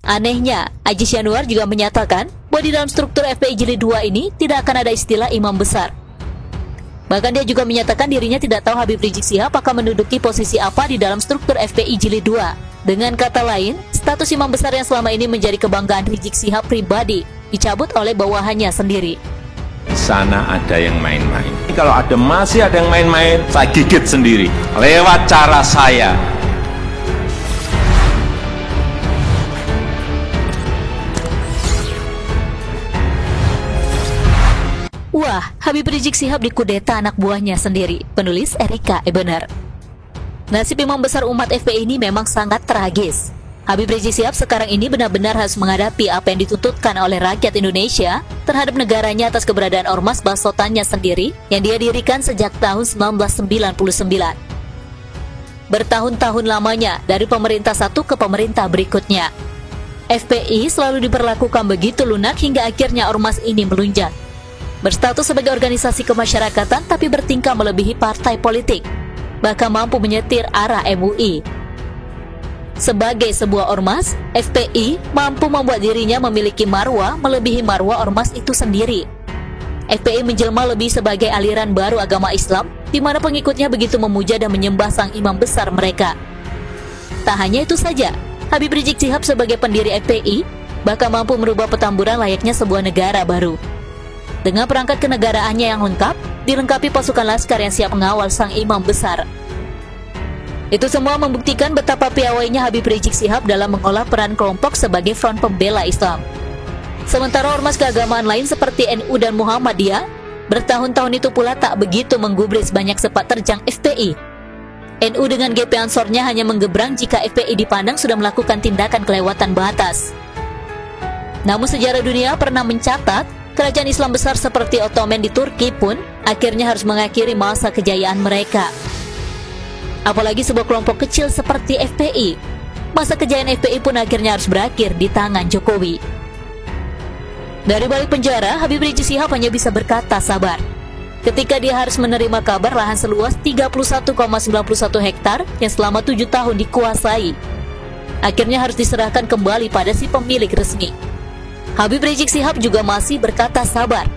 Anehnya, Ajis Yanuar juga menyatakan bahwa di dalam struktur FPI Jilid 2 ini tidak akan ada istilah imam besar. Bahkan dia juga menyatakan dirinya tidak tahu Habib Rizik Syihab akan menduduki posisi apa di dalam struktur FPI Jilid 2. Dengan kata lain, status imam besar yang selama ini menjadi kebanggaan Rizik Syihab pribadi dicabut oleh bawahannya sendiri. Di sana ada yang main-main. Kalau masih ada yang main-main, saya gigit sendiri lewat cara saya. Wah, Habib Rizik Syihab dikudeta anak buahnya sendiri. Penulis Erika Ebener. Nasib imam besar umat FPI ini memang sangat tragis. Habib Rizik Syihab sekarang ini benar-benar harus menghadapi apa yang dituntutkan oleh rakyat Indonesia terhadap negaranya atas keberadaan ormas basotannya sendiri yang dia dirikan sejak tahun 1999. Bertahun-tahun lamanya dari pemerintah satu ke pemerintah berikutnya. FPI selalu diperlakukan begitu lunak hingga akhirnya ormas ini melunjak. Berstatus sebagai organisasi kemasyarakatan tapi bertingkah melebihi partai politik, bahkan mampu menyetir arah MUI. Sebagai sebuah ormas, FPI mampu membuat dirinya memiliki marwah melebihi marwah ormas itu sendiri. FPI menjelma lebih sebagai aliran baru agama Islam, di mana pengikutnya begitu memuja dan menyembah sang imam besar mereka. Tak hanya itu saja, Habib Rizik Syihab sebagai pendiri FPI bahkan mampu merubah Petamburan layaknya sebuah negara baru. Dengan perangkat kenegaraannya yang lengkap, dilengkapi pasukan laskar yang siap mengawal sang imam besar. Itu semua membuktikan betapa piawainya Habib Rizik Syihab dalam mengolah peran kelompok sebagai front pembela Islam. Sementara ormas keagamaan lain seperti NU dan Muhammadiyah, bertahun-tahun itu pula tak begitu menggubris banyak sepak terjang FPI. NU dengan GP Ansornya hanya menggebrang jika FPI dipandang sudah melakukan tindakan kelewatan batas. Namun sejarah dunia pernah mencatat, kerajaan Islam besar seperti Ottoman di Turki pun akhirnya harus mengakhiri masa kejayaan mereka. Apalagi sebuah kelompok kecil seperti FPI. Masa kejayaan FPI pun akhirnya harus berakhir di tangan Jokowi. Dari balik penjara, Habib Rizik Syihab hanya bisa berkata sabar ketika dia harus menerima kabar lahan seluas 31,91 hektar yang selama 7 tahun dikuasai akhirnya harus diserahkan kembali pada si pemilik resmi. Habib Rizik Syihab juga masih berkata sabar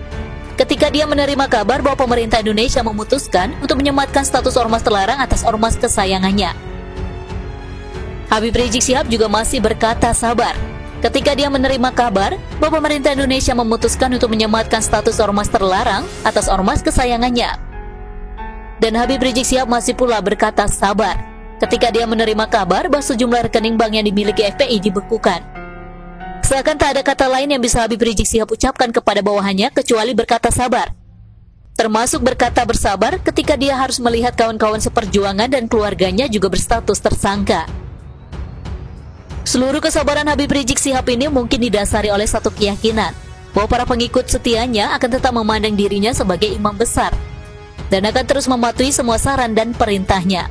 ketika dia menerima kabar bahwa pemerintah Indonesia memutuskan untuk menyematkan status ormas terlarang atas ormas kesayangannya. Habib Rizik Syihab juga masih berkata sabar ketika dia menerima kabar bahwa pemerintah Indonesia memutuskan untuk menyematkan status ormas terlarang atas ormas kesayangannya. Dan Habib Rizik Syihab masih pula berkata sabar ketika dia menerima kabar bahwa sejumlah rekening bank yang dimiliki FPI dibekukan. Seakan tak ada kata lain yang bisa Habib Rizik Syihab ucapkan kepada bawahannya kecuali berkata sabar. Termasuk berkata bersabar ketika dia harus melihat kawan-kawan seperjuangan dan keluarganya juga berstatus tersangka. Seluruh kesabaran Habib Rizik Syihab ini mungkin didasari oleh satu keyakinan, bahwa para pengikut setianya akan tetap memandang dirinya sebagai imam besar dan akan terus mematuhi semua saran dan perintahnya.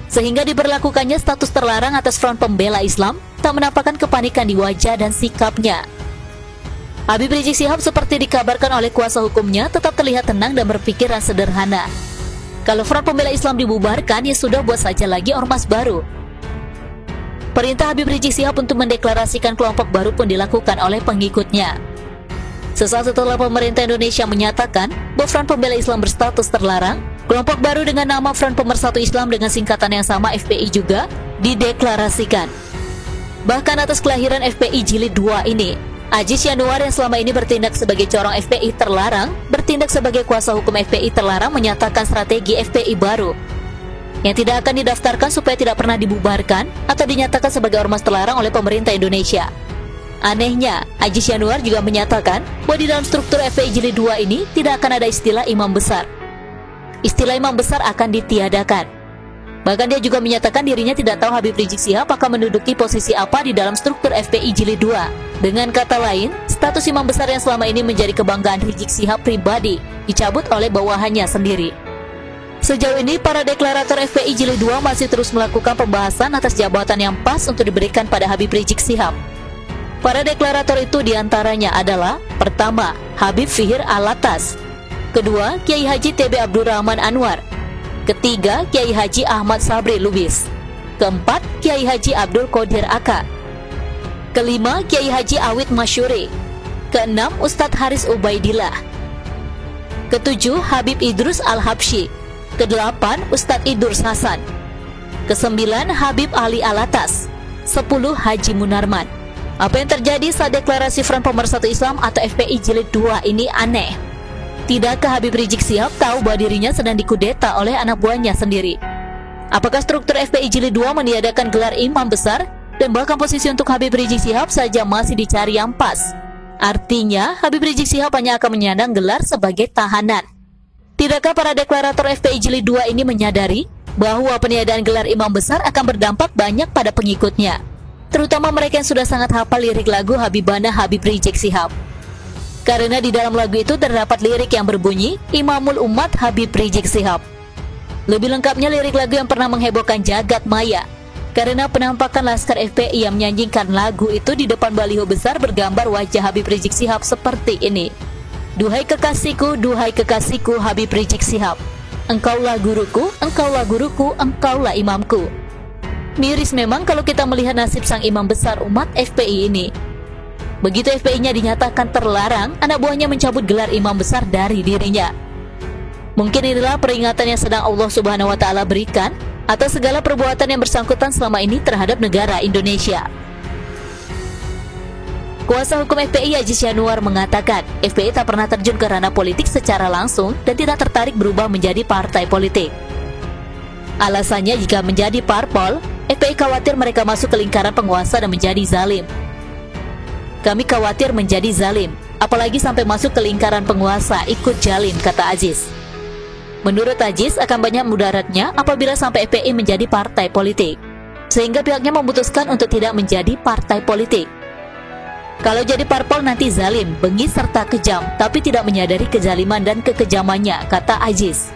Sehingga diberlakukannya status terlarang atas front pembela Islam tak menampakkan kepanikan di wajah dan sikapnya. Habib Rizik Syihab seperti dikabarkan oleh kuasa hukumnya tetap terlihat tenang dan berpikiran sederhana. Kalau front pembela Islam dibubarkan, ya sudah, buat saja lagi ormas baru. Perintah Habib Rizik Syihab untuk mendeklarasikan kelompok baru pun dilakukan oleh pengikutnya. Sesaat setelah pemerintah Indonesia menyatakan bahwa front pembela Islam berstatus terlarang, kelompok baru dengan nama Front Pemersatu Islam dengan singkatan yang sama FPI juga dideklarasikan. Bahkan atas kelahiran FPI Jilid 2 ini, Ajis Yanuar yang selama ini bertindak sebagai corong FPI terlarang, bertindak sebagai kuasa hukum FPI terlarang menyatakan strategi FPI baru yang tidak akan didaftarkan supaya tidak pernah dibubarkan atau dinyatakan sebagai ormas terlarang oleh pemerintah Indonesia. Anehnya, Ajis Yanuar juga menyatakan bahwa di dalam struktur FPI Jilid 2 ini tidak akan ada istilah imam besar. Istilah imam besar akan ditiadakan. Bahkan dia juga menyatakan dirinya tidak tahu Habib Rizik Syihab akan menduduki posisi apa di dalam struktur FPI Jilid 2. Dengan kata lain, status imam besar yang selama ini menjadi kebanggaan Rizik Syihab pribadi dicabut oleh bawahannya sendiri. Sejauh ini, para deklarator FPI Jilid 2 masih terus melakukan pembahasan atas jabatan yang pas untuk diberikan pada Habib Rizik Syihab. Para deklarator itu diantaranya adalah: pertama, Habib Fihir Alatas; kedua, Kiai Haji TB Abdurrahman Anwar; ketiga, Kiai Haji Ahmad Sabri Lubis; keempat, Kiai Haji Abdul Qadir Aka; Kelima, Kiai Haji Awid Masyuri. Keenam, Ustadz Haris Ubaidillah. Ketujuh, Habib Idrus Al-Habsyi. Kedelapan, Ustadz Idrus Hasan. Kesembilan, Habib Ali Alatas. 10, Haji Munarman. Apa yang terjadi saat deklarasi Front Pemersatu Islam atau FPI Jilid 2 ini aneh? Tidakkah Habib Rizik Syihab tahu bahwa dirinya sedang dikudeta oleh anak buahnya sendiri? Apakah struktur FPI Jilid 2 meniadakan gelar imam besar dan bahkan posisi untuk Habib Rizik Syihab saja masih dicari yang pas? Artinya, Habib Rizik Syihab hanya akan menyandang gelar sebagai tahanan. Tidakkah para deklarator FPI Jilid 2 ini menyadari bahwa peniadaan gelar imam besar akan berdampak banyak pada pengikutnya, terutama mereka yang sudah sangat hafal lirik lagu Habibana Habib Rizik Syihab? Karena di dalam lagu itu terdapat lirik yang berbunyi Imamul Umat Habib Rizik Syihab. Lebih lengkapnya lirik lagu yang pernah menghebohkan jagat maya, karena penampakan laskar FPI yang menyanyikan lagu itu di depan baliho besar bergambar wajah Habib Rizik Syihab seperti ini. Duhai kekasihku Habib Rizik Syihab, engkaulah guruku, engkaulah guruku, engkaulah imamku. Miris memang kalau kita melihat nasib sang imam besar umat FPI ini. Begitu FPI-nya dinyatakan terlarang, anak buahnya mencabut gelar imam besar dari dirinya. Mungkin inilah peringatan yang sedang Allah Subhanahu wa Ta'ala berikan atas segala perbuatan yang bersangkutan selama ini terhadap negara Indonesia. Kuasa hukum FPI Aziz Yanuar mengatakan FPI tak pernah terjun ke ranah politik secara langsung dan tidak tertarik berubah menjadi partai politik. Alasannya, jika menjadi parpol, FPI khawatir mereka masuk ke lingkaran penguasa dan menjadi zalim. Kami khawatir menjadi zalim, apalagi sampai masuk ke lingkaran penguasa ikut jalim, kata Aziz. Menurut Aziz, akan banyak mudaratnya apabila sampai FPI menjadi partai politik, sehingga pihaknya memutuskan untuk tidak menjadi partai politik. Kalau jadi parpol nanti zalim, bengis serta kejam, tapi tidak menyadari kezaliman dan kekejamannya, kata Aziz.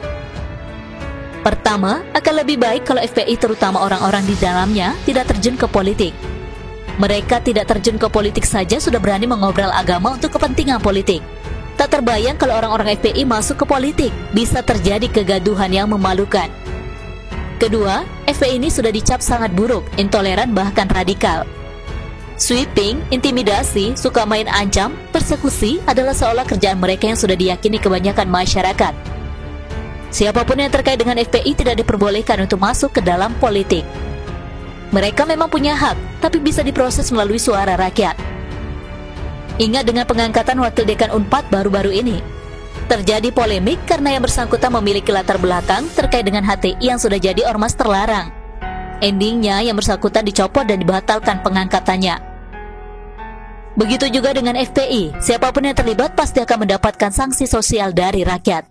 Pertama, akan lebih baik kalau FPI terutama orang-orang di dalamnya tidak terjun ke politik. Mereka tidak terjun ke politik saja sudah berani mengobrol agama untuk kepentingan politik. Tak terbayang kalau orang-orang FPI masuk ke politik, bisa terjadi kegaduhan yang memalukan. Kedua, FPI ini sudah dicap sangat buruk, intoleran bahkan radikal. Sweeping, intimidasi, suka main ancam, persekusi adalah seolah kerjaan mereka yang sudah diyakini kebanyakan masyarakat. Siapapun yang terkait dengan FPI tidak diperbolehkan untuk masuk ke dalam politik. Mereka memang punya hak, tapi bisa diproses melalui suara rakyat. Ingat dengan pengangkatan Wakil Dekan Unpad baru-baru ini. Terjadi polemik karena yang bersangkutan memiliki latar belakang terkait dengan HTI yang sudah jadi ormas terlarang. Endingnya yang bersangkutan dicopot dan dibatalkan pengangkatannya. Begitu juga dengan FPI, siapapun yang terlibat pasti akan mendapatkan sanksi sosial dari rakyat.